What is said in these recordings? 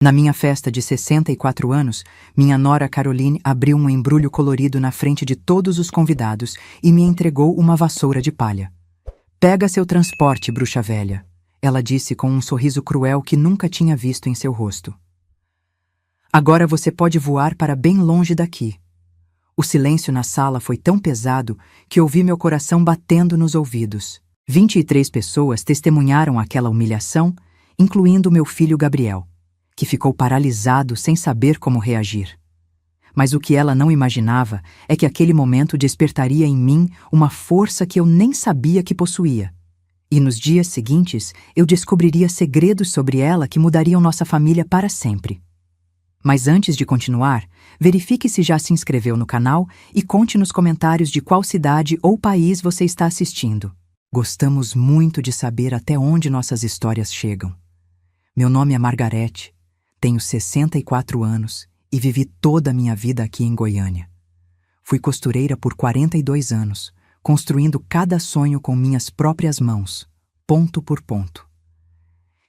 Na minha festa de 64 anos, minha nora Caroline abriu um embrulho colorido na frente de todos os convidados e me entregou uma vassoura de palha. "Pega seu transporte, bruxa velha", ela disse com um sorriso cruel que nunca tinha visto em seu rosto. "Agora você pode voar para bem longe daqui." O silêncio na sala foi tão pesado que ouvi meu coração batendo nos ouvidos. 23 pessoas testemunharam aquela humilhação, incluindo meu filho Gabriel, que ficou paralisado sem saber como reagir. Mas o que ela não imaginava é que aquele momento despertaria em mim uma força que eu nem sabia que possuía. E nos dias seguintes eu descobriria segredos sobre ela que mudariam nossa família para sempre. Mas antes de continuar, verifique se já se inscreveu no canal e conte nos comentários de qual cidade ou país você está assistindo. Gostamos muito de saber até onde nossas histórias chegam. Meu nome é Margarete, tenho 64 anos e vivi toda a minha vida aqui em Goiânia. Fui costureira por 42 anos, construindo cada sonho com minhas próprias mãos, ponto por ponto.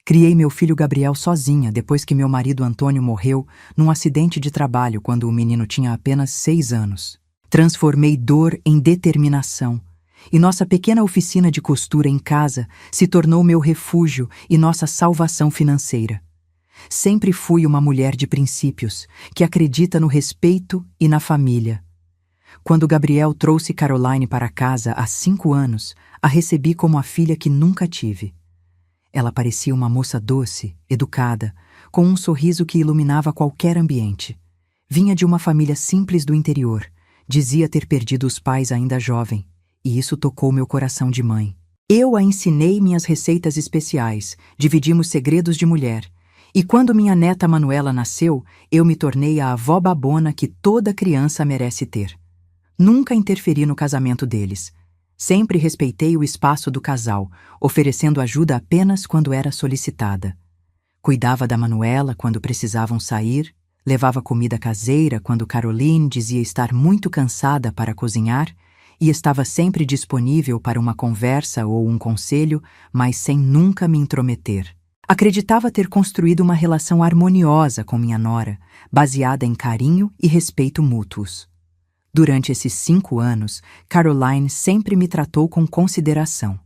Criei meu filho Gabriel sozinha depois que meu marido Antônio morreu num acidente de trabalho quando o menino tinha apenas 6 anos. Transformei dor em determinação, e nossa pequena oficina de costura em casa se tornou meu refúgio e nossa salvação financeira. Sempre fui uma mulher de princípios, que acredita no respeito e na família. Quando Gabriel trouxe Caroline para casa há 5 anos, a recebi como a filha que nunca tive. Ela parecia uma moça doce, educada, com um sorriso que iluminava qualquer ambiente. Vinha de uma família simples do interior, dizia ter perdido os pais ainda jovem, e isso tocou meu coração de mãe. Eu a ensinei minhas receitas especiais, dividimos segredos de mulher, e quando minha neta Manuela nasceu, eu me tornei a avó babona que toda criança merece ter. Nunca interferi no casamento deles. Sempre respeitei o espaço do casal, oferecendo ajuda apenas quando era solicitada. Cuidava da Manuela quando precisavam sair, levava comida caseira quando Caroline dizia estar muito cansada para cozinhar e estava sempre disponível para uma conversa ou um conselho, mas sem nunca me intrometer. Acreditava ter construído uma relação harmoniosa com minha nora, baseada em carinho e respeito mútuos. Durante esses 5 anos, Caroline sempre me tratou com consideração.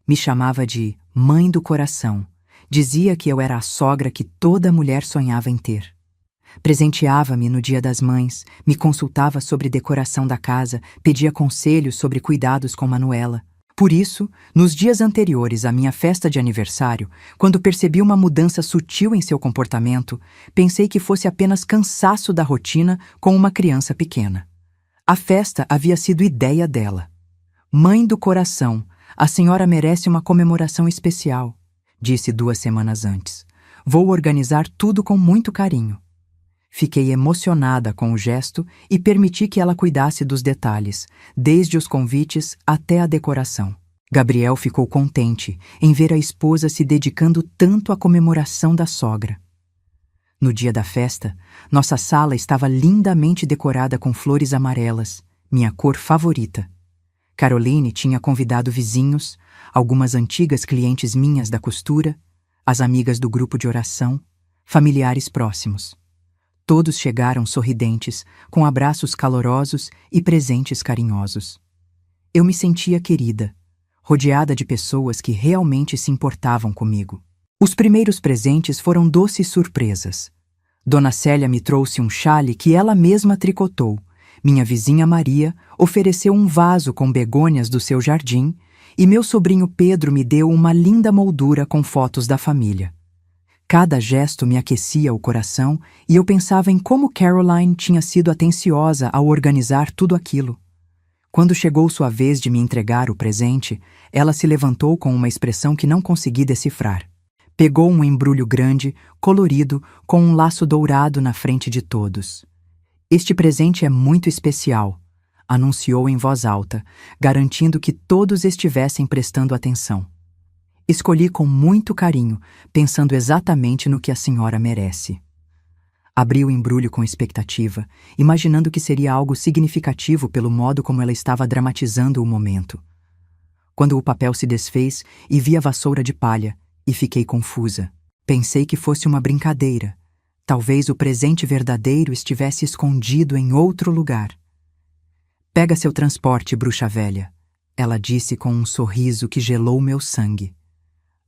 Me chamava de mãe do coração, dizia que eu era a sogra que toda mulher sonhava em ter. Presenteava-me no Dia das Mães, me consultava sobre decoração da casa, pedia conselhos sobre cuidados com Manuela. Por isso, nos dias anteriores à minha festa de aniversário, quando percebi uma mudança sutil em seu comportamento, pensei que fosse apenas cansaço da rotina com uma criança pequena. A festa havia sido ideia dela. "Mãe do coração, a senhora merece uma comemoração especial", disse 2 semanas antes. "Vou organizar tudo com muito carinho." Fiquei emocionada com o gesto e permiti que ela cuidasse dos detalhes, desde os convites até a decoração. Gabriel ficou contente em ver a esposa se dedicando tanto à comemoração da sogra. No dia da festa, nossa sala estava lindamente decorada com flores amarelas, minha cor favorita. Caroline tinha convidado vizinhos, algumas antigas clientes minhas da costura, as amigas do grupo de oração, familiares próximos. Todos chegaram sorridentes, com abraços calorosos e presentes carinhosos. Eu me sentia querida, rodeada de pessoas que realmente se importavam comigo. Os primeiros presentes foram doces surpresas. Dona Célia me trouxe um chale que ela mesma tricotou. Minha vizinha Maria ofereceu um vaso com begônias do seu jardim e meu sobrinho Pedro me deu uma linda moldura com fotos da família. Cada gesto me aquecia o coração e eu pensava em como Caroline tinha sido atenciosa ao organizar tudo aquilo. Quando chegou sua vez de me entregar o presente, ela se levantou com uma expressão que não consegui decifrar. Pegou um embrulho grande, colorido, com um laço dourado na frente de todos. "Este presente é muito especial", anunciou em voz alta, garantindo que todos estivessem prestando atenção. Escolhi com muito carinho, pensando exatamente no que a senhora merece. Abri o embrulho com expectativa, imaginando que seria algo significativo pelo modo como ela estava dramatizando o momento. Quando o papel se desfez e vi a vassoura de palha, e fiquei confusa. Pensei que fosse uma brincadeira, Talvez o presente verdadeiro estivesse escondido em outro lugar. Pega seu transporte, bruxa velha, ela disse com um sorriso que gelou meu sangue.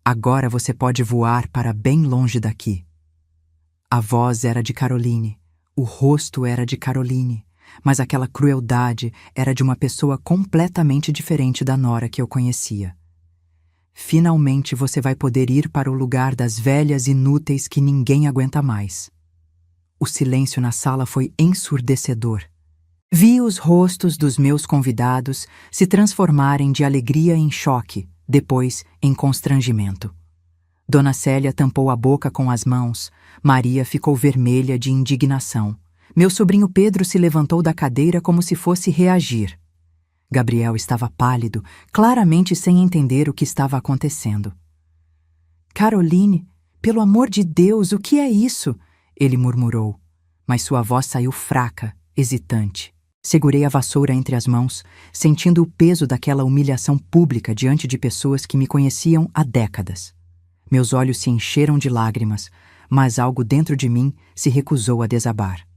Agora você pode voar para bem longe daqui. A voz era de Caroline, o rosto era de Caroline, mas aquela crueldade era de uma pessoa completamente diferente da Nora que eu conhecia. Finalmente você vai poder ir para o lugar das velhas inúteis que ninguém aguenta mais. O silêncio na sala foi ensurdecedor. Vi os rostos dos meus convidados se transformarem de alegria em choque, depois em constrangimento. Dona Célia tampou a boca com as mãos. Maria ficou vermelha de indignação. Meu sobrinho Pedro se levantou da cadeira como se fosse reagir. Gabriel estava pálido, claramente sem entender o que estava acontecendo. Caroline, pelo amor de Deus, o que é isso? Ele murmurou, mas sua voz saiu fraca, hesitante. Segurei a vassoura entre as mãos, sentindo o peso daquela humilhação pública diante de pessoas que me conheciam há décadas. Meus olhos se encheram de lágrimas, mas algo dentro de mim se recusou a desabar.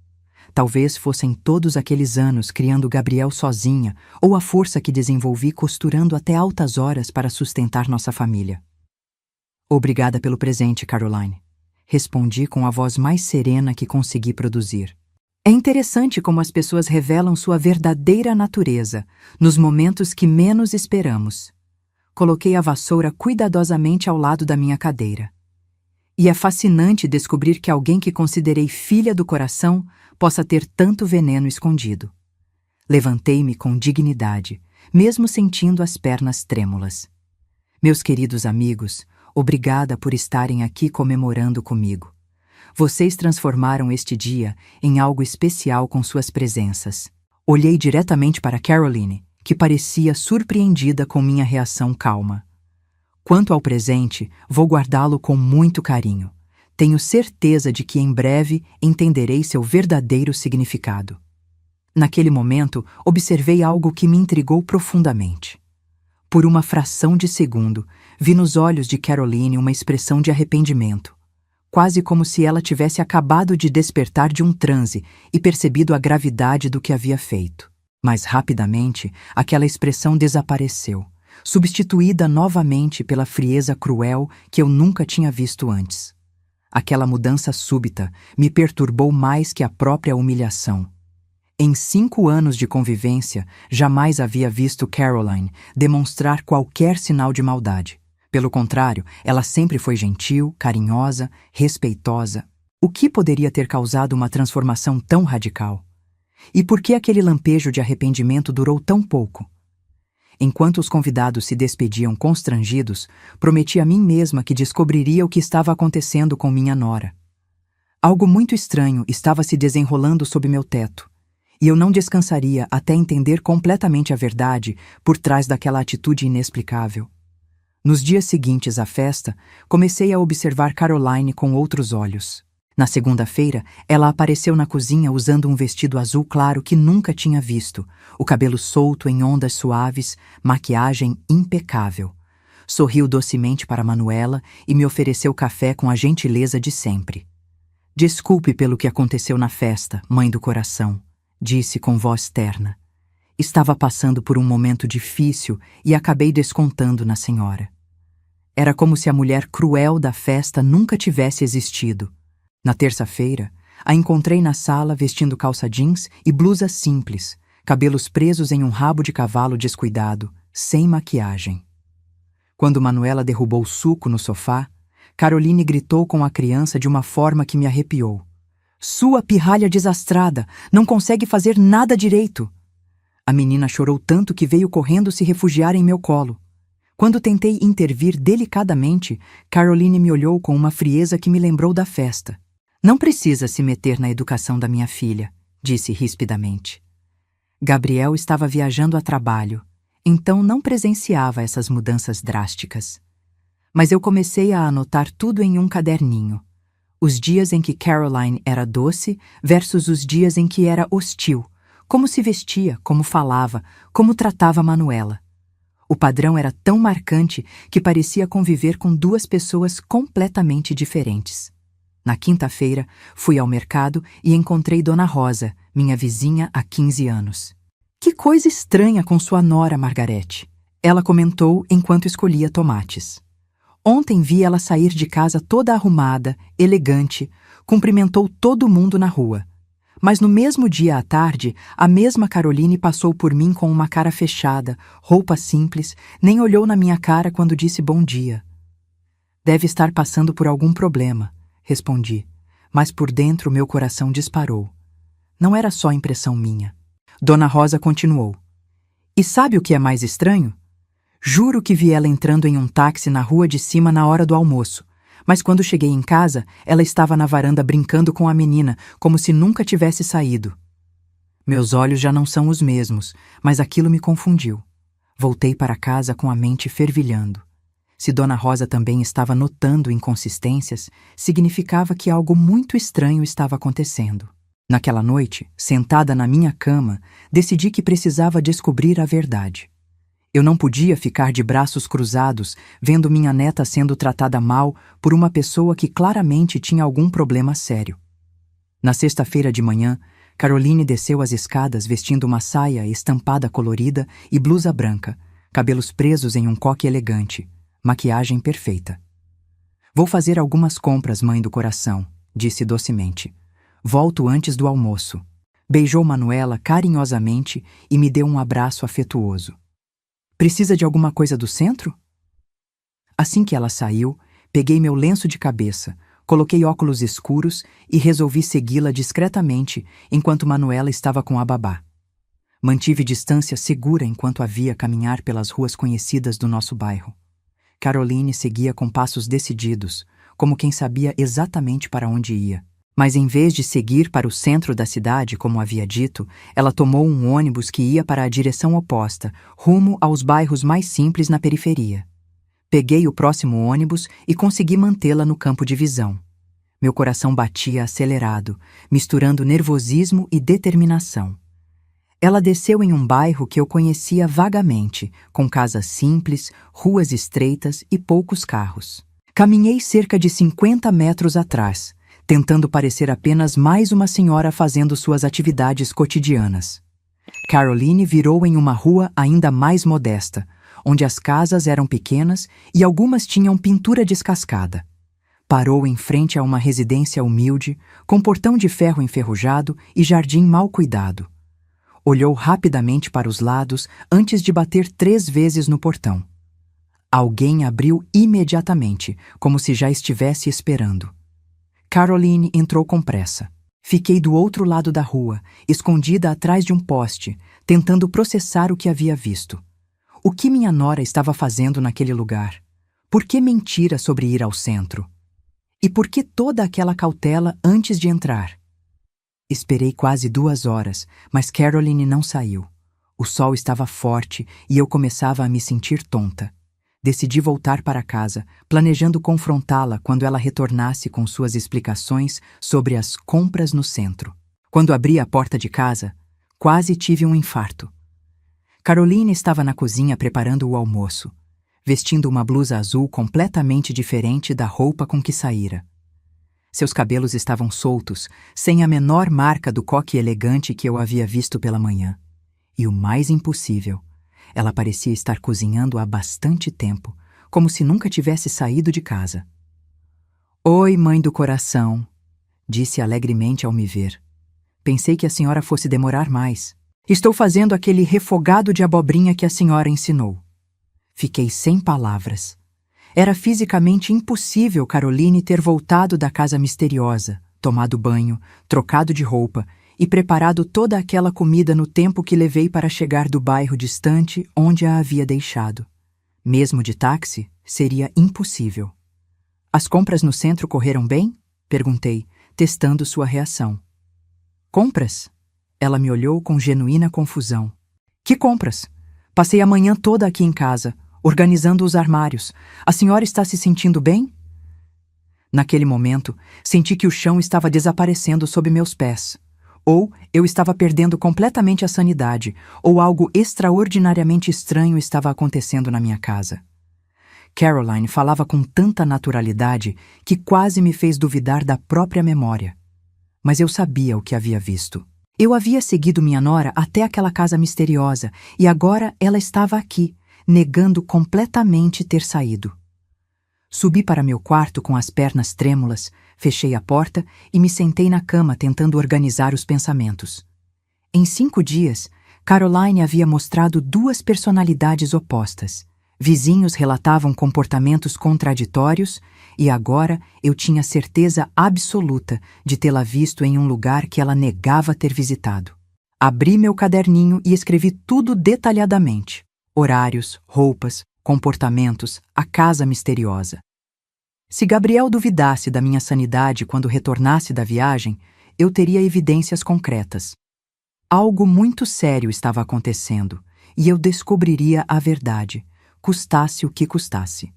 Talvez fossem todos aqueles anos criando Gabriel sozinha, ou a força que desenvolvi costurando até altas horas para sustentar nossa família. Obrigada pelo presente, Caroline. Respondi com a voz mais serena que consegui produzir. É interessante como as pessoas revelam sua verdadeira natureza, nos momentos que menos esperamos. Coloquei a vassoura cuidadosamente ao lado da minha cadeira. E é fascinante descobrir que alguém que considerei filha do coração possa ter tanto veneno escondido. Levantei-me com dignidade, mesmo sentindo as pernas trêmulas. Meus queridos amigos, obrigada por estarem aqui comemorando comigo. Vocês transformaram este dia em algo especial com suas presenças. Olhei diretamente para Caroline, que parecia surpreendida com minha reação calma. Quanto ao presente, vou guardá-lo com muito carinho. Tenho certeza de que em breve entenderei seu verdadeiro significado. Naquele momento, observei algo que me intrigou profundamente. Por uma fração de segundo, vi nos olhos de Caroline uma expressão de arrependimento, quase como se ela tivesse acabado de despertar de um transe e percebido a gravidade do que havia feito. Mas rapidamente, aquela expressão desapareceu, substituída novamente pela frieza cruel que eu nunca tinha visto antes. Aquela mudança súbita me perturbou mais que a própria humilhação. Em 5 anos de convivência, jamais havia visto Caroline demonstrar qualquer sinal de maldade. Pelo contrário, ela sempre foi gentil, carinhosa, respeitosa. O que poderia ter causado uma transformação tão radical? E por que aquele lampejo de arrependimento durou tão pouco? Enquanto os convidados se despediam constrangidos, prometi a mim mesma que descobriria o que estava acontecendo com minha nora. Algo muito estranho estava se desenrolando sob meu teto, e eu não descansaria até entender completamente a verdade por trás daquela atitude inexplicável. Nos dias seguintes à festa, comecei a observar Caroline com outros olhos. Na segunda-feira, ela apareceu na cozinha usando um vestido azul claro que nunca tinha visto, o cabelo solto em ondas suaves, maquiagem impecável. Sorriu docemente para Manuela e me ofereceu café com a gentileza de sempre. Desculpe pelo que aconteceu na festa, mãe do coração, disse com voz terna. Estava passando por um momento difícil e acabei descontando na senhora. Era como se a mulher cruel da festa nunca tivesse existido. Na terça-feira, a encontrei na sala vestindo calça jeans e blusa simples, cabelos presos em um rabo de cavalo descuidado, sem maquiagem. Quando Manuela derrubou o suco no sofá, Caroline gritou com a criança de uma forma que me arrepiou. Sua pirralha desastrada, não consegue fazer nada direito. A menina chorou tanto que veio correndo se refugiar em meu colo. Quando tentei intervir delicadamente, Caroline me olhou com uma frieza que me lembrou da festa. Não precisa se meter na educação da minha filha, disse rispidamente. Gabriel estava viajando a trabalho, então não presenciava essas mudanças drásticas. Mas eu comecei a anotar tudo em um caderninho. Os dias em que Caroline era doce versus os dias em que era hostil, como se vestia, como falava, como tratava Manuela. O padrão era tão marcante que parecia conviver com 2 pessoas completamente diferentes. Na quinta-feira, fui ao mercado e encontrei Dona Rosa, minha vizinha há 15 anos. Que coisa estranha com sua nora, Margarete, ela comentou enquanto escolhia tomates. Ontem vi ela sair de casa toda arrumada, elegante, cumprimentou todo mundo na rua. Mas no mesmo dia à tarde, a mesma Caroline passou por mim com uma cara fechada, roupa simples, nem olhou na minha cara quando disse bom dia. Deve estar passando por algum problema, respondi, mas por dentro meu coração disparou. Não era só impressão minha. Dona Rosa continuou. E sabe o que é mais estranho? Juro que vi ela entrando em um táxi na rua de cima na hora do almoço, mas quando cheguei em casa, ela estava na varanda brincando com a menina, como se nunca tivesse saído. Meus olhos já não são os mesmos, mas aquilo me confundiu. Voltei para casa com a mente fervilhando. Se Dona Rosa também estava notando inconsistências, significava que algo muito estranho estava acontecendo. Naquela noite, sentada na minha cama, decidi que precisava descobrir a verdade. Eu não podia ficar de braços cruzados, vendo minha neta sendo tratada mal por uma pessoa que claramente tinha algum problema sério. Na sexta-feira de manhã, Caroline desceu as escadas vestindo uma saia estampada colorida e blusa branca, cabelos presos em um coque elegante, maquiagem perfeita. Vou fazer algumas compras, mãe do coração, disse docemente. Volto antes do almoço. Beijou Manuela carinhosamente e me deu um abraço afetuoso. Precisa de alguma coisa do centro? Assim que ela saiu, peguei meu lenço de cabeça, coloquei óculos escuros e resolvi segui-la discretamente enquanto Manuela estava com a babá. Mantive distância segura enquanto a via caminhar pelas ruas conhecidas do nosso bairro. Caroline seguia com passos decididos, como quem sabia exatamente para onde ia. Mas em vez de seguir para o centro da cidade, como havia dito, ela tomou um ônibus que ia para a direção oposta, rumo aos bairros mais simples na periferia. Peguei o próximo ônibus e consegui mantê-la no campo de visão. Meu coração batia acelerado, misturando nervosismo e determinação. Ela desceu em um bairro que eu conhecia vagamente, com casas simples, ruas estreitas e poucos carros. Caminhei cerca de 50 metros atrás, tentando parecer apenas mais uma senhora fazendo suas atividades cotidianas. Caroline virou em uma rua ainda mais modesta, onde as casas eram pequenas e algumas tinham pintura descascada. Parou em frente a uma residência humilde, com portão de ferro enferrujado e jardim mal cuidado. Olhou rapidamente para os lados antes de bater 3 vezes no portão. Alguém abriu imediatamente, como se já estivesse esperando. Caroline entrou com pressa. Fiquei do outro lado da rua, escondida atrás de um poste, tentando processar o que havia visto. O que minha nora estava fazendo naquele lugar? Por que mentira sobre ir ao centro? E por que toda aquela cautela antes de entrar? Esperei quase 2 horas, mas Caroline não saiu. O sol estava forte e eu começava a me sentir tonta. Decidi voltar para casa, planejando confrontá-la quando ela retornasse com suas explicações sobre as compras no centro. Quando abri a porta de casa, quase tive um infarto. Caroline estava na cozinha preparando o almoço, vestindo uma blusa azul completamente diferente da roupa com que saíra. Seus cabelos estavam soltos, sem a menor marca do coque elegante que eu havia visto pela manhã. E o mais impossível, ela parecia estar cozinhando há bastante tempo, como se nunca tivesse saído de casa. Oi, mãe do coração, disse alegremente ao me ver. Pensei que a senhora fosse demorar mais. Estou fazendo aquele refogado de abobrinha que a senhora ensinou. Fiquei sem palavras. Era fisicamente impossível Caroline ter voltado da casa misteriosa, tomado banho, trocado de roupa e preparado toda aquela comida no tempo que levei para chegar do bairro distante onde a havia deixado. Mesmo de táxi, seria impossível. As compras no centro correram bem? Perguntei, testando sua reação. Compras? Ela me olhou com genuína confusão. Que compras? Passei a manhã toda aqui em casa, organizando os armários. A senhora está se sentindo bem? Naquele momento, senti que o chão estava desaparecendo sob meus pés. Ou eu estava perdendo completamente a sanidade, ou algo extraordinariamente estranho estava acontecendo na minha casa. Caroline falava com tanta naturalidade que quase me fez duvidar da própria memória. Mas eu sabia o que havia visto. Eu havia seguido minha nora até aquela casa misteriosa e agora ela estava aqui, negando completamente ter saído. Subi para meu quarto com as pernas trêmulas, fechei a porta e me sentei na cama tentando organizar os pensamentos. Em 5 dias, Caroline havia mostrado 2 personalidades opostas. Vizinhos relatavam comportamentos contraditórios e agora eu tinha certeza absoluta de tê-la visto em um lugar que ela negava ter visitado. Abri meu caderninho e escrevi tudo detalhadamente. Horários, roupas, comportamentos, a casa misteriosa. Se Gabriel duvidasse da minha sanidade quando retornasse da viagem, eu teria evidências concretas. Algo muito sério estava acontecendo e eu descobriria a verdade, custasse o que custasse.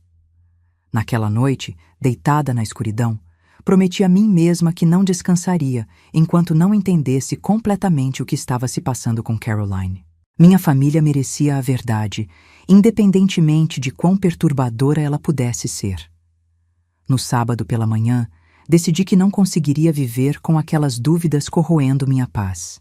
Naquela noite, deitada na escuridão, prometi a mim mesma que não descansaria enquanto não entendesse completamente o que estava se passando com Caroline. Minha família merecia a verdade, independentemente de quão perturbadora ela pudesse ser. No sábado pela manhã, decidi que não conseguiria viver com aquelas dúvidas corroendo minha paz.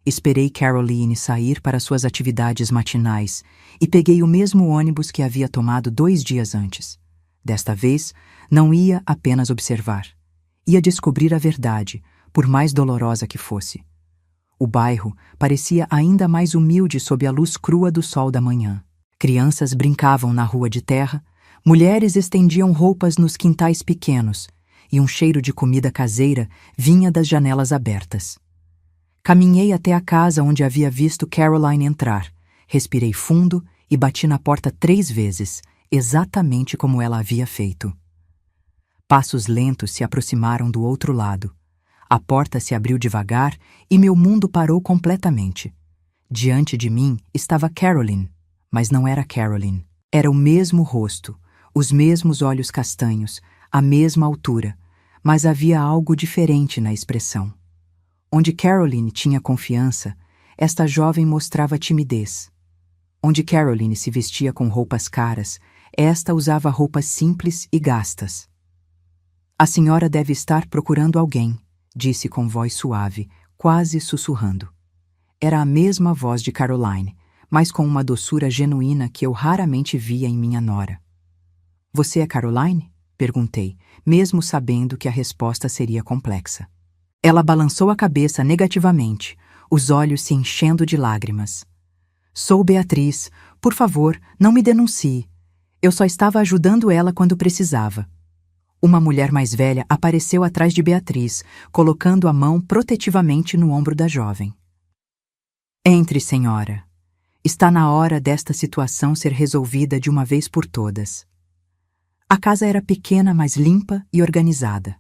Esperei Caroline sair para suas atividades matinais e peguei o mesmo ônibus que havia tomado 2 dias antes. Desta vez, não ia apenas observar. Ia descobrir a verdade, por mais dolorosa que fosse. O bairro parecia ainda mais humilde sob a luz crua do sol da manhã. Crianças brincavam na rua de terra, mulheres estendiam roupas nos quintais pequenos e um cheiro de comida caseira vinha das janelas abertas. Caminhei até a casa onde havia visto Caroline entrar, respirei fundo e bati na porta 3 vezes, exatamente como ela havia feito. Passos lentos se aproximaram do outro lado. A porta se abriu devagar e meu mundo parou completamente. Diante de mim estava Caroline, mas não era Caroline. Era o mesmo rosto, os mesmos olhos castanhos, a mesma altura, mas havia algo diferente na expressão. Onde Caroline tinha confiança, esta jovem mostrava timidez. Onde Caroline se vestia com roupas caras, esta usava roupas simples e gastas. A senhora deve estar procurando alguém, disse com voz suave, quase sussurrando. Era a mesma voz de Caroline, mas com uma doçura genuína que eu raramente via em minha nora. Você é Caroline? Perguntei, mesmo sabendo que a resposta seria complexa. Ela balançou a cabeça negativamente, os olhos se enchendo de lágrimas. Sou Beatriz. Por favor, não me denuncie. Eu só estava ajudando ela quando precisava. Uma mulher mais velha apareceu atrás de Beatriz, colocando a mão protetivamente no ombro da jovem. Entre, senhora. Está na hora desta situação ser resolvida de uma vez por todas. A casa era pequena, mas limpa e organizada.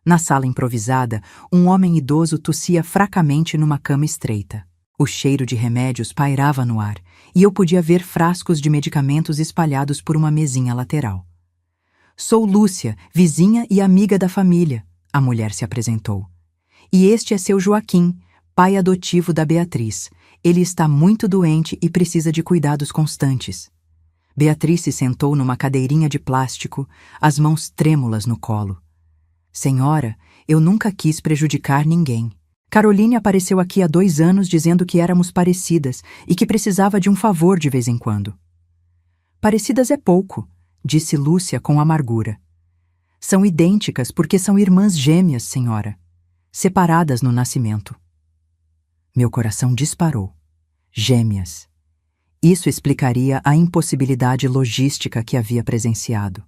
Na sala improvisada, um homem idoso tossia fracamente numa cama estreita. O cheiro de remédios pairava no ar, e eu podia ver frascos de medicamentos espalhados por uma mesinha lateral. Sou Lúcia, vizinha e amiga da família, a mulher se apresentou. E este é seu Joaquim, pai adotivo da Beatriz. Ele está muito doente e precisa de cuidados constantes. Beatriz se sentou numa cadeirinha de plástico, as mãos trêmulas no colo. Senhora, eu nunca quis prejudicar ninguém. Caroline apareceu aqui há 2 anos dizendo que éramos parecidas e que precisava de um favor de vez em quando. Parecidas é pouco, disse Lúcia com amargura. São idênticas porque são irmãs gêmeas, senhora, separadas no nascimento. Meu coração disparou. Gêmeas. Isso explicaria a impossibilidade logística que havia presenciado.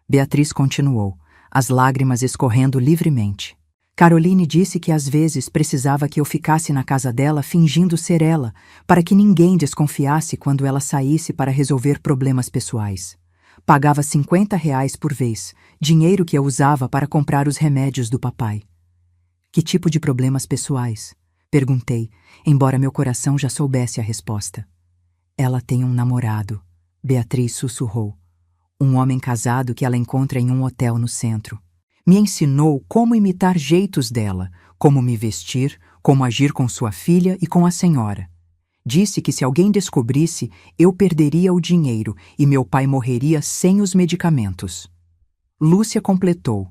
Beatriz continuou, as lágrimas escorrendo livremente. Caroline disse que às vezes precisava que eu ficasse na casa dela fingindo ser ela, para que ninguém desconfiasse quando ela saísse para resolver problemas pessoais. Pagava R$ 50 por vez, dinheiro que eu usava para comprar os remédios do papai. Que tipo de problemas pessoais? Perguntei, embora meu coração já soubesse a resposta. Ela tem um namorado, Beatriz sussurrou. Um homem casado que ela encontra em um hotel no centro. Me ensinou como imitar jeitos dela, como me vestir, como agir com sua filha e com a senhora. Disse que se alguém descobrisse, eu perderia o dinheiro e meu pai morreria sem os medicamentos. Lúcia completou: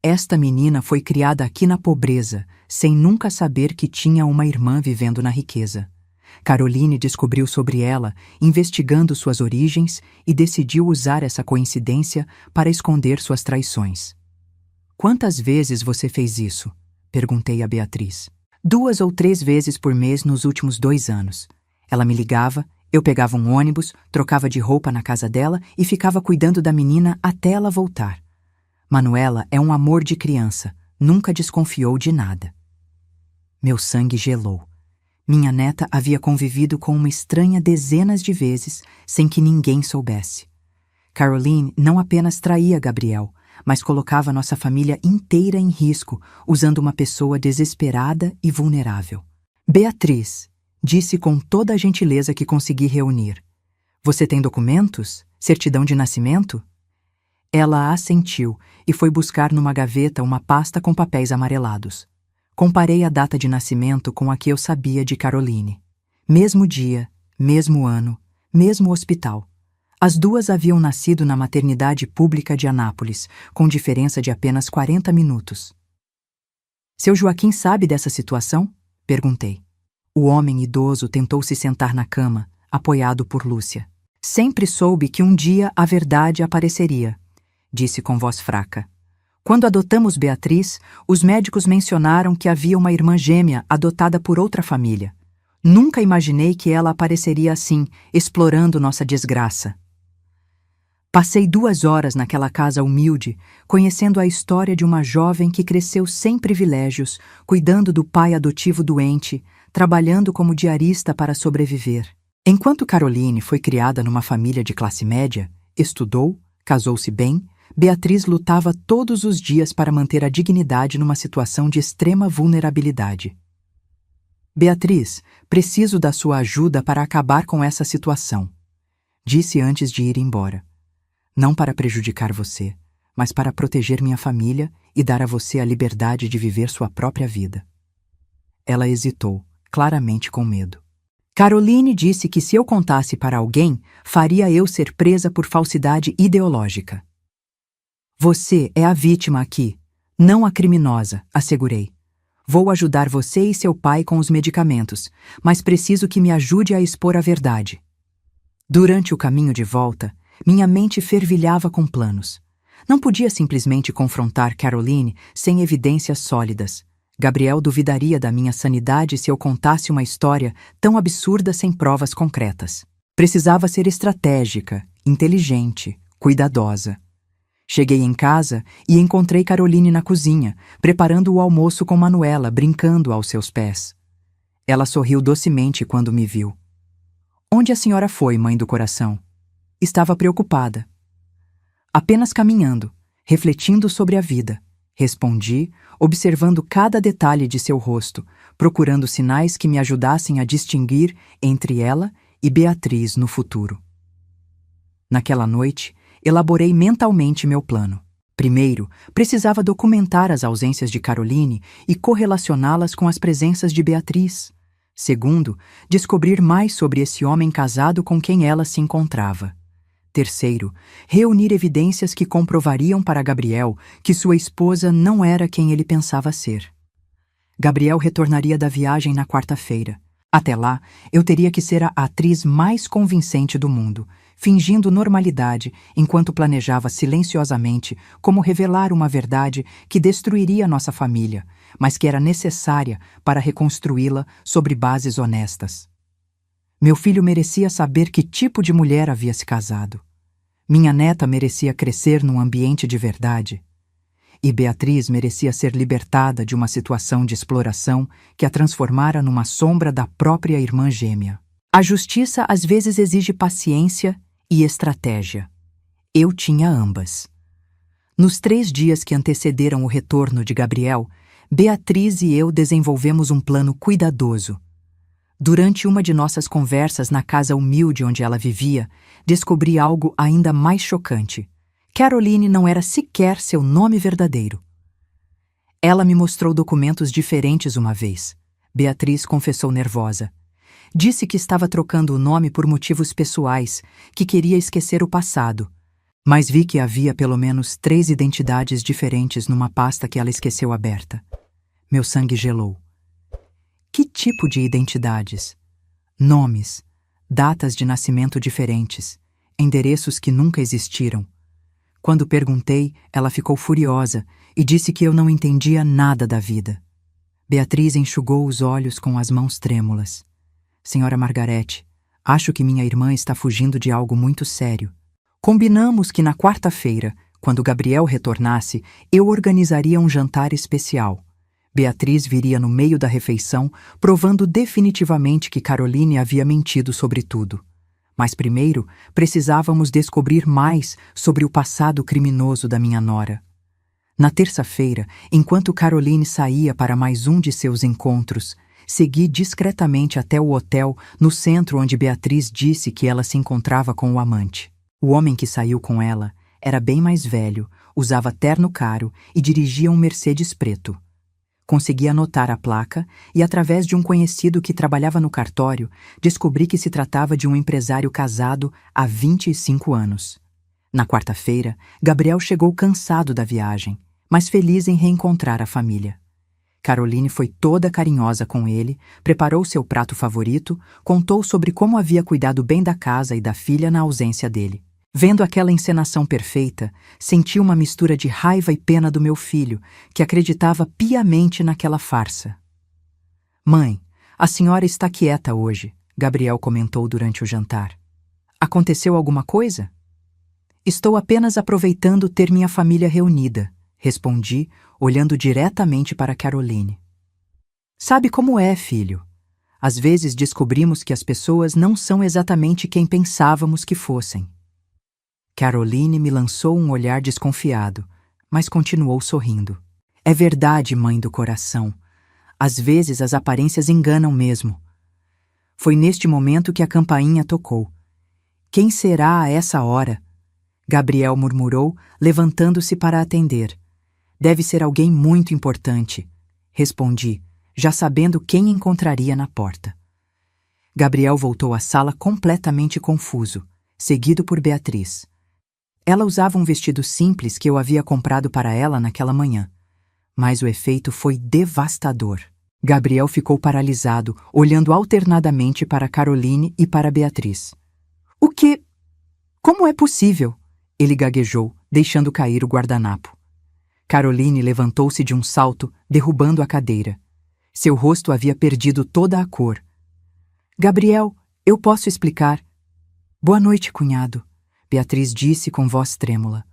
esta menina foi criada aqui na pobreza, sem nunca saber que tinha uma irmã vivendo na riqueza. Caroline descobriu sobre ela, investigando suas origens, e decidiu usar essa coincidência para esconder suas traições. Quantas vezes você fez isso? Perguntei a Beatriz. 2 ou 3 vezes por mês nos últimos 2 anos. Ela me ligava, eu pegava um ônibus, trocava de roupa na casa dela e ficava cuidando da menina até ela voltar. Manuela é um amor de criança, nunca desconfiou de nada. Meu sangue gelou. Minha neta havia convivido com uma estranha dezenas de vezes sem que ninguém soubesse. Caroline não apenas traía Gabriel, mas colocava nossa família inteira em risco, usando uma pessoa desesperada e vulnerável. Beatriz, disse com toda a gentileza que consegui reunir. Você tem documentos? Certidão de nascimento? Ela assentiu e foi buscar numa gaveta uma pasta com papéis amarelados. Comparei a data de nascimento com a que eu sabia de Caroline. Mesmo dia, mesmo ano, mesmo hospital. As duas haviam nascido na maternidade pública de Anápolis, com diferença de apenas 40 minutos. Seu Joaquim sabe dessa situação? Perguntei. O homem idoso tentou se sentar na cama, apoiado por Lúcia. Sempre soube que um dia a verdade apareceria, disse com voz fraca. Quando adotamos Beatriz, os médicos mencionaram que havia uma irmã gêmea adotada por outra família. Nunca imaginei que ela apareceria assim, explorando nossa desgraça. Passei 2 horas naquela casa humilde, conhecendo a história de uma jovem que cresceu sem privilégios, cuidando do pai adotivo doente, trabalhando como diarista para sobreviver. Enquanto Caroline foi criada numa família de classe média, estudou, casou-se bem, Beatriz lutava todos os dias para manter a dignidade numa situação de extrema vulnerabilidade. Beatriz, preciso da sua ajuda para acabar com essa situação, disse antes de ir embora. Não para prejudicar você, mas para proteger minha família e dar a você a liberdade de viver sua própria vida. Ela hesitou, claramente com medo. Caroline disse que se eu contasse para alguém, faria eu ser presa por falsidade ideológica. Você é a vítima aqui, não a criminosa, assegurei. Vou ajudar você e seu pai com os medicamentos, mas preciso que me ajude a expor a verdade. Durante o caminho de volta, minha mente fervilhava com planos. Não podia simplesmente confrontar Caroline sem evidências sólidas. Gabriel duvidaria da minha sanidade se eu contasse uma história tão absurda sem provas concretas. Precisava ser estratégica, inteligente, cuidadosa. Cheguei em casa e encontrei Caroline na cozinha, preparando o almoço com Manuela, brincando aos seus pés. Ela sorriu docemente quando me viu. Onde a senhora foi, mãe do coração? Estava preocupada. Apenas caminhando, refletindo sobre a vida, respondi, observando cada detalhe de seu rosto, procurando sinais que me ajudassem a distinguir entre ela e Beatriz no futuro. Naquela noite, elaborei mentalmente meu plano. Primeiro, precisava documentar as ausências de Caroline e correlacioná-las com as presenças de Beatriz. Segundo, descobrir mais sobre esse homem casado com quem ela se encontrava. Terceiro, reunir evidências que comprovariam para Gabriel que sua esposa não era quem ele pensava ser. Gabriel retornaria da viagem na quarta-feira. Até lá, eu teria que ser a atriz mais convincente do mundo, fingindo normalidade enquanto planejava silenciosamente como revelar uma verdade que destruiria nossa família, mas que era necessária para reconstruí-la sobre bases honestas. Meu filho merecia saber que tipo de mulher havia se casado. Minha neta merecia crescer num ambiente de verdade. E Beatriz merecia ser libertada de uma situação de exploração que a transformara numa sombra da própria irmã gêmea. A justiça às vezes exige paciência e estratégia. Eu tinha ambas. Nos 3 dias que antecederam o retorno de Gabriel, Beatriz e eu desenvolvemos um plano cuidadoso. Durante uma de nossas conversas na casa humilde onde ela vivia, descobri algo ainda mais chocante. Caroline não era sequer seu nome verdadeiro. Ela me mostrou documentos diferentes uma vez. Beatriz confessou nervosa. Disse que estava trocando o nome por motivos pessoais, que queria esquecer o passado. Mas vi que havia pelo menos 3 identidades diferentes numa pasta que ela esqueceu aberta. Meu sangue gelou. Que tipo de identidades? Nomes, datas de nascimento diferentes, endereços que nunca existiram. Quando perguntei, ela ficou furiosa e disse que eu não entendia nada da vida. Beatriz enxugou os olhos com as mãos trêmulas. Senhora Margarete, acho que minha irmã está fugindo de algo muito sério. Combinamos que na quarta-feira, quando Gabriel retornasse, eu organizaria um jantar especial. Beatriz viria no meio da refeição, provando definitivamente que Caroline havia mentido sobre tudo. Mas primeiro, precisávamos descobrir mais sobre o passado criminoso da minha nora. Na terça-feira, enquanto Caroline saía para mais um de seus encontros, segui discretamente até o hotel no centro onde Beatriz disse que ela se encontrava com o amante. O homem que saiu com ela era bem mais velho, usava terno caro e dirigia um Mercedes preto. Consegui anotar a placa e, através de um conhecido que trabalhava no cartório, descobri que se tratava de um empresário casado há 25 anos. Na quarta-feira, Gabriel chegou cansado da viagem, mas feliz em reencontrar a família. Caroline foi toda carinhosa com ele, preparou seu prato favorito, contou sobre como havia cuidado bem da casa e da filha na ausência dele. Vendo aquela encenação perfeita, senti uma mistura de raiva e pena do meu filho, que acreditava piamente naquela farsa. Mãe, a senhora está quieta hoje, Gabriel comentou durante o jantar. Aconteceu alguma coisa? Estou apenas aproveitando ter minha família reunida, respondi, olhando diretamente para Caroline. Sabe como é, filho? Às vezes descobrimos que as pessoas não são exatamente quem pensávamos que fossem. Caroline me lançou um olhar desconfiado, mas continuou sorrindo. É verdade, mãe do coração. Às vezes as aparências enganam mesmo. Foi neste momento que a campainha tocou. Quem será a essa hora? Gabriel murmurou, levantando-se para atender. Deve ser alguém muito importante, respondi, já sabendo quem encontraria na porta. Gabriel voltou à sala completamente confuso, seguido por Beatriz. Ela usava um vestido simples que eu havia comprado para ela naquela manhã. Mas o efeito foi devastador. Gabriel ficou paralisado, olhando alternadamente para Caroline e para Beatriz. O que? Como é possível? Ele gaguejou, deixando cair o guardanapo. Caroline levantou-se de um salto, derrubando a cadeira. Seu rosto havia perdido toda a cor. Gabriel, eu posso explicar. Boa noite, cunhado. Beatriz disse com voz trêmula.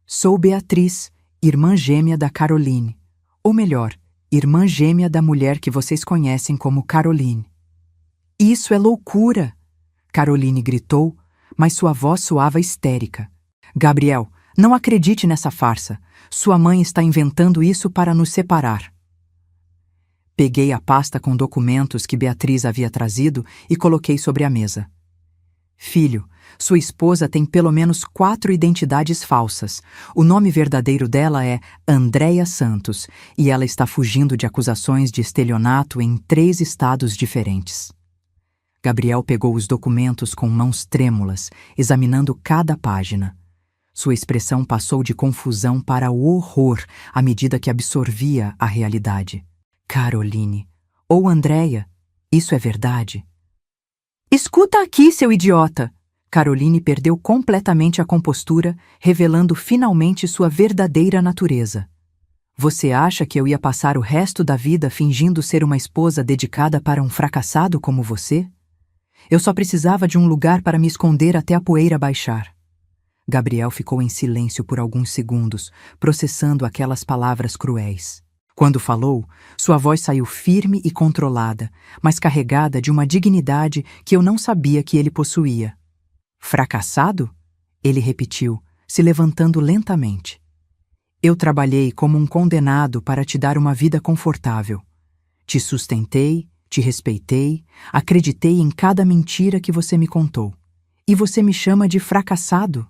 Sou Beatriz, irmã gêmea da Caroline. Ou melhor, irmã gêmea da mulher que vocês conhecem como Caroline. Isso é loucura! Caroline gritou, mas sua voz soava histérica. Gabriel, não acredite nessa farsa. Sua mãe está inventando isso para nos separar. Peguei a pasta com documentos que Beatriz havia trazido e coloquei sobre a mesa. Filho, sua esposa tem pelo menos 4 identidades falsas. O nome verdadeiro dela é Andréia Santos e ela está fugindo de acusações de estelionato em 3 estados diferentes. Gabriel pegou os documentos com mãos trêmulas, examinando cada página. Sua expressão passou de confusão para o horror à medida que absorvia a realidade. Caroline, ou Andréia, isso é verdade? Escuta aqui, seu idiota! Caroline perdeu completamente a compostura, revelando finalmente sua verdadeira natureza. Você acha que eu ia passar o resto da vida fingindo ser uma esposa dedicada para um fracassado como você? Eu só precisava de um lugar para me esconder até a poeira baixar. Gabriel ficou em silêncio por alguns segundos, processando aquelas palavras cruéis. Quando falou, sua voz saiu firme e controlada, mas carregada de uma dignidade que eu não sabia que ele possuía. Fracassado? Ele repetiu, se levantando lentamente. Eu trabalhei como um condenado para te dar uma vida confortável. Te sustentei, te respeitei, acreditei em cada mentira que você me contou. E você me chama de fracassado?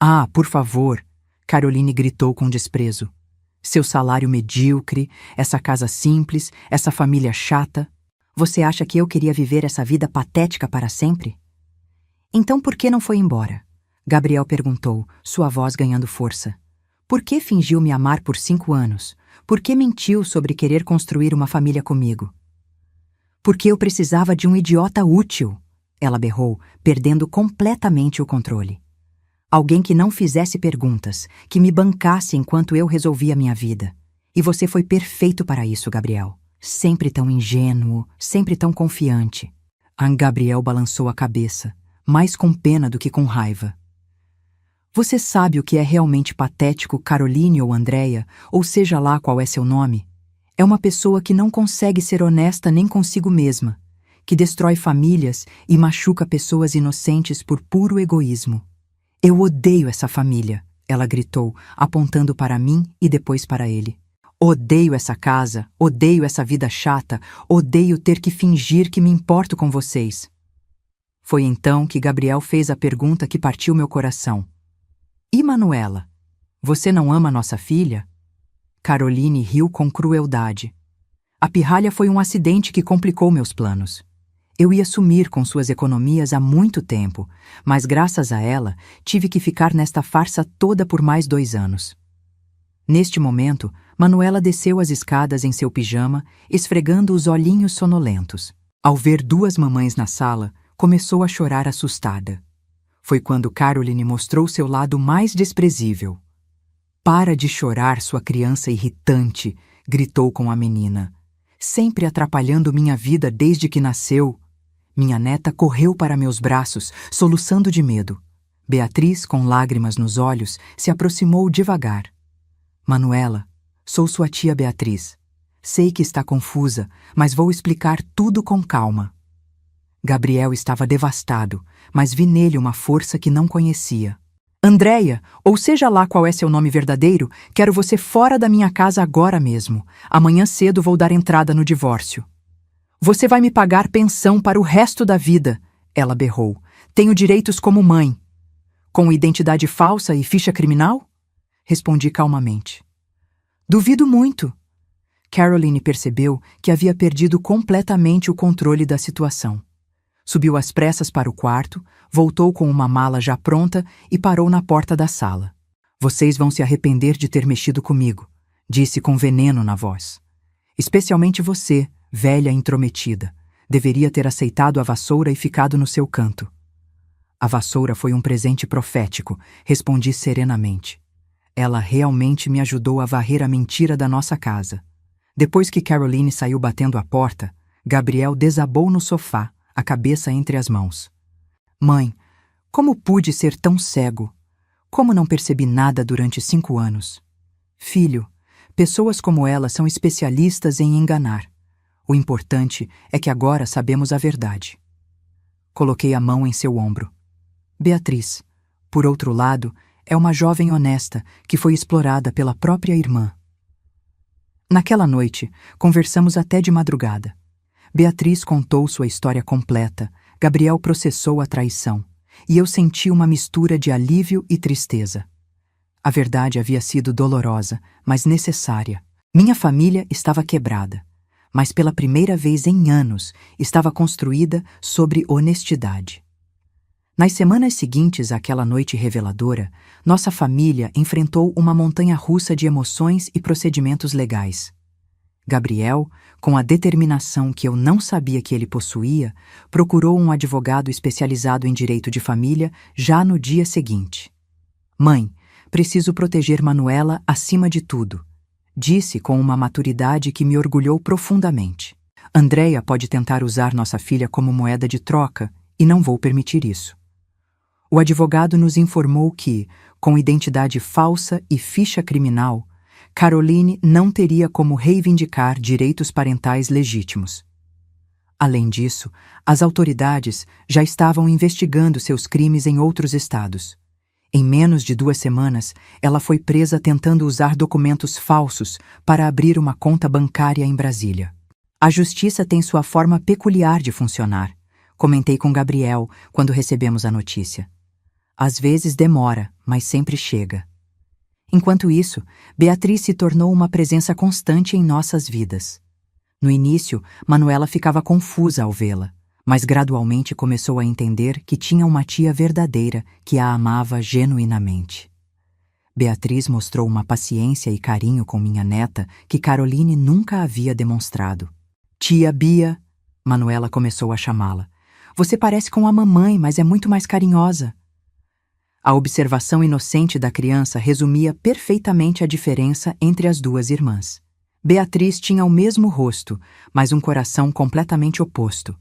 Ah, por favor, Caroline gritou com desprezo. Seu salário medíocre, essa casa simples, essa família chata. Você acha que eu queria viver essa vida patética para sempre? Então por que não foi embora? Gabriel perguntou, sua voz ganhando força. Por que fingiu me amar por 5 anos? Por que mentiu sobre querer construir uma família comigo? Porque eu precisava de um idiota útil, ela berrou, perdendo completamente o controle. Alguém que não fizesse perguntas, que me bancasse enquanto eu resolvia minha vida. E você foi perfeito para isso, Gabriel. Sempre tão ingênuo, sempre tão confiante. Gabriel balançou a cabeça, mais com pena do que com raiva. Você sabe o que é realmente patético, Caroline ou Andréia, ou seja lá qual é seu nome? É uma pessoa que não consegue ser honesta nem consigo mesma, que destrói famílias e machuca pessoas inocentes por puro egoísmo. Eu odeio essa família, ela gritou, apontando para mim e depois para ele. Odeio essa casa, odeio essa vida chata, odeio ter que fingir que me importo com vocês. Foi então que Gabriel fez a pergunta que partiu meu coração. E Manuela? Você não ama nossa filha? Caroline riu com crueldade. A pirralha foi um acidente que complicou meus planos. Eu ia sumir com suas economias há muito tempo, mas graças a ela tive que ficar nesta farsa toda por mais 2 anos. Neste momento, Manuela desceu as escadas em seu pijama, esfregando os olhinhos sonolentos. Ao ver 2 mamães na sala, começou a chorar assustada. Foi quando Caroline mostrou seu lado mais desprezível. Para de chorar, sua criança irritante, gritou com a menina. Sempre atrapalhando minha vida desde que nasceu. Minha neta correu para meus braços, soluçando de medo. Beatriz, com lágrimas nos olhos, se aproximou devagar. Manuela, sou sua tia Beatriz. Sei que está confusa, mas vou explicar tudo com calma. Gabriel estava devastado, mas vi nele uma força que não conhecia. Andréia, ou seja lá qual é seu nome verdadeiro, quero você fora da minha casa agora mesmo. Amanhã cedo vou dar entrada no divórcio. Você vai me pagar pensão para o resto da vida, ela berrou. Tenho direitos como mãe. Com identidade falsa e ficha criminal? Respondi calmamente. Duvido muito. Caroline percebeu que havia perdido completamente o controle da situação. Subiu às pressas para o quarto, voltou com uma mala já pronta e parou na porta da sala. Vocês vão se arrepender de ter mexido comigo, disse com veneno na voz. Especialmente você, velha intrometida. Deveria ter aceitado a vassoura e ficado no seu canto. A vassoura foi um presente profético, respondi serenamente. Ela realmente me ajudou a varrer a mentira da nossa casa. Depois que Caroline saiu batendo a porta, Gabriel desabou no sofá, a cabeça entre as mãos. Mãe, como pude ser tão cego? Como não percebi nada durante 5 anos? Filho, pessoas como ela são especialistas em enganar. O importante é que agora sabemos a verdade. Coloquei a mão em seu ombro. Beatriz, por outro lado, é uma jovem honesta que foi explorada pela própria irmã. Naquela noite, conversamos até de madrugada. Beatriz contou sua história completa, Gabriel processou a traição, e eu senti uma mistura de alívio e tristeza. A verdade havia sido dolorosa, mas necessária. Minha família estava quebrada, mas pela primeira vez em anos estava construída sobre honestidade. Nas semanas seguintes àquela noite reveladora, nossa família enfrentou uma montanha-russa de emoções e procedimentos legais. Gabriel, com a determinação que eu não sabia que ele possuía, procurou um advogado especializado em direito de família já no dia seguinte. Mãe, preciso proteger Manuela acima de tudo, disse com uma maturidade que me orgulhou profundamente. Andréia pode tentar usar nossa filha como moeda de troca e não vou permitir isso. O advogado nos informou que, com identidade falsa e ficha criminal, Caroline não teria como reivindicar direitos parentais legítimos. Além disso, as autoridades já estavam investigando seus crimes em outros estados. Em menos de 2 semanas, ela foi presa tentando usar documentos falsos para abrir uma conta bancária em Brasília. A justiça tem sua forma peculiar de funcionar, comentei com Gabriel quando recebemos a notícia. Às vezes demora, mas sempre chega. Enquanto isso, Beatriz se tornou uma presença constante em nossas vidas. No início, Manuela ficava confusa ao vê-la, mas gradualmente começou a entender que tinha uma tia verdadeira que a amava genuinamente. Beatriz mostrou uma paciência e carinho com minha neta que Caroline nunca havia demonstrado. Tia Bia, Manuela começou a chamá-la. Você parece com a mamãe, mas é muito mais carinhosa. A observação inocente da criança resumia perfeitamente a diferença entre as duas irmãs. Beatriz tinha o mesmo rosto, mas um coração completamente oposto.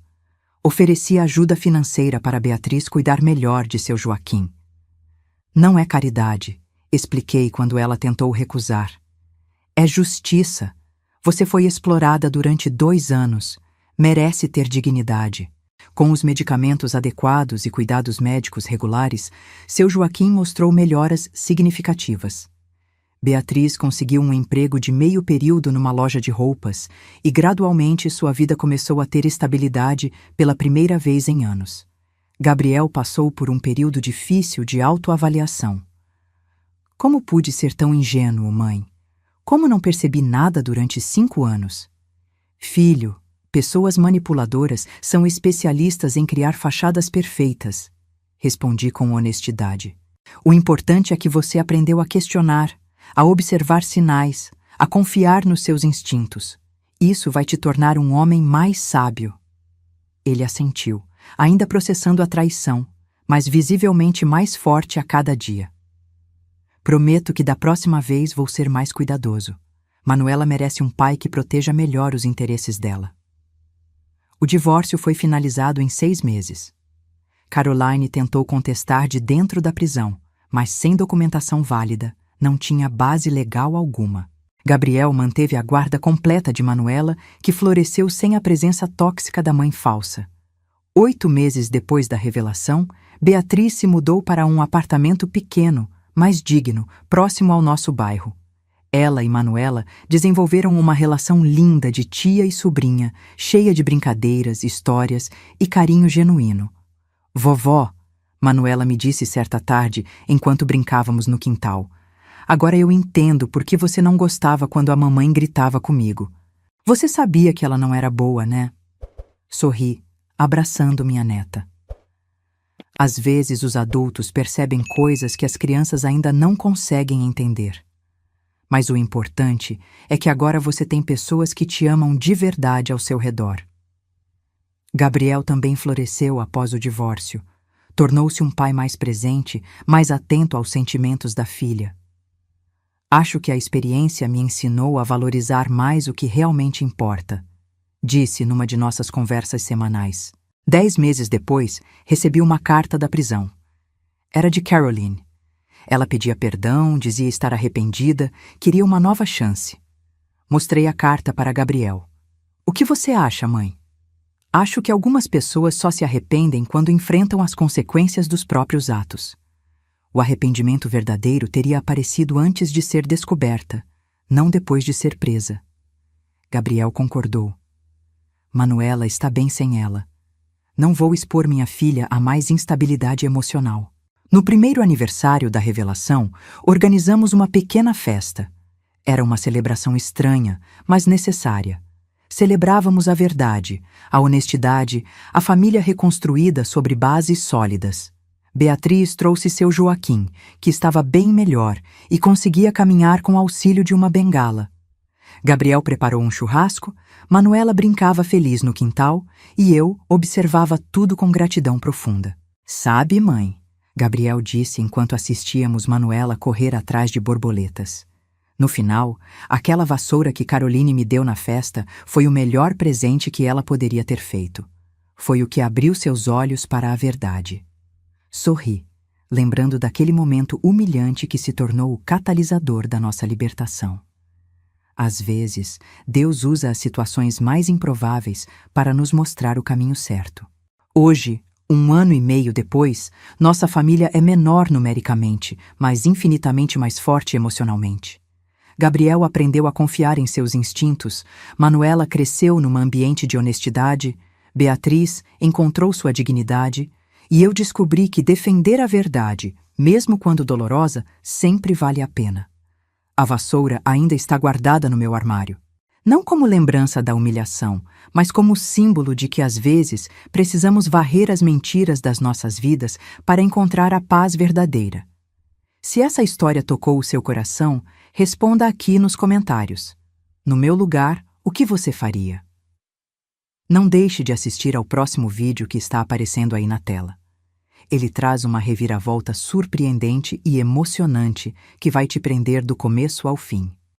Oferecia ajuda financeira para Beatriz cuidar melhor de seu Joaquim. Não é caridade, expliquei quando ela tentou recusar. É justiça. Você foi explorada durante 2 anos. Merece ter dignidade. Com os medicamentos adequados e cuidados médicos regulares, seu Joaquim mostrou melhoras significativas. Beatriz conseguiu um emprego de meio período numa loja de roupas e gradualmente sua vida começou a ter estabilidade pela primeira vez em anos. Gabriel passou por um período difícil de autoavaliação. Como pude ser tão ingênuo, mãe? Como não percebi nada durante 5 anos? Filho, pessoas manipuladoras são especialistas em criar fachadas perfeitas, respondi com honestidade. O importante é que você aprendeu a questionar, a observar sinais, a confiar nos seus instintos. Isso vai te tornar um homem mais sábio. Ele assentiu, ainda processando a traição, mas visivelmente mais forte a cada dia. Prometo que da próxima vez vou ser mais cuidadoso. Manuela merece um pai que proteja melhor os interesses dela. O divórcio foi finalizado em 6 meses. Caroline tentou contestar de dentro da prisão, mas sem documentação válida, não tinha base legal alguma. Gabriel manteve a guarda completa de Manuela, que floresceu sem a presença tóxica da mãe falsa. 8 meses depois da revelação, Beatriz se mudou para um apartamento pequeno, mas digno, próximo ao nosso bairro. Ela e Manuela desenvolveram uma relação linda de tia e sobrinha, cheia de brincadeiras, histórias e carinho genuíno. Vovó, Manuela me disse certa tarde, enquanto brincávamos no quintal. Agora eu entendo por que você não gostava quando a mamãe gritava comigo. Você sabia que ela não era boa, né? Sorri, abraçando minha neta. Às vezes os adultos percebem coisas que as crianças ainda não conseguem entender. Mas o importante é que agora você tem pessoas que te amam de verdade ao seu redor. Gabriel também floresceu após o divórcio. Tornou-se um pai mais presente, mais atento aos sentimentos da filha. Acho que a experiência me ensinou a valorizar mais o que realmente importa, disse numa de nossas conversas semanais. 10 meses depois, recebi uma carta da prisão. Era de Caroline. Ela pedia perdão, dizia estar arrependida, queria uma nova chance. Mostrei a carta para Gabriel. O que você acha, mãe? Acho que algumas pessoas só se arrependem quando enfrentam as consequências dos próprios atos. O arrependimento verdadeiro teria aparecido antes de ser descoberta, não depois de ser presa. Gabriel concordou. Manuela está bem sem ela. Não vou expor minha filha a mais instabilidade emocional. No primeiro aniversário da revelação, organizamos uma pequena festa. Era uma celebração estranha, mas necessária. Celebrávamos a verdade, a honestidade, a família reconstruída sobre bases sólidas. Beatriz trouxe seu Joaquim, que estava bem melhor e conseguia caminhar com auxílio de uma bengala. Gabriel preparou um churrasco, Manuela brincava feliz no quintal e eu observava tudo com gratidão profunda. Sabe, mãe? Gabriel disse enquanto assistíamos Manuela correr atrás de borboletas. No final, aquela vassoura que Caroline me deu na festa foi o melhor presente que ela poderia ter feito. Foi o que abriu seus olhos para a verdade. Sorri, lembrando daquele momento humilhante que se tornou o catalisador da nossa libertação. Às vezes, Deus usa as situações mais improváveis para nos mostrar o caminho certo. Hoje, 1 ano e meio depois, nossa família é menor numericamente, mas infinitamente mais forte emocionalmente. Gabriel aprendeu a confiar em seus instintos, Manuela cresceu num ambiente de honestidade, Beatriz encontrou sua dignidade, e eu descobri que defender a verdade, mesmo quando dolorosa, sempre vale a pena. A vassoura ainda está guardada no meu armário. Não como lembrança da humilhação, mas como símbolo de que às vezes precisamos varrer as mentiras das nossas vidas para encontrar a paz verdadeira. Se essa história tocou o seu coração, responda aqui nos comentários. No meu lugar, o que você faria? Não deixe de assistir ao próximo vídeo que está aparecendo aí na tela. Ele traz uma reviravolta surpreendente e emocionante que vai te prender do começo ao fim.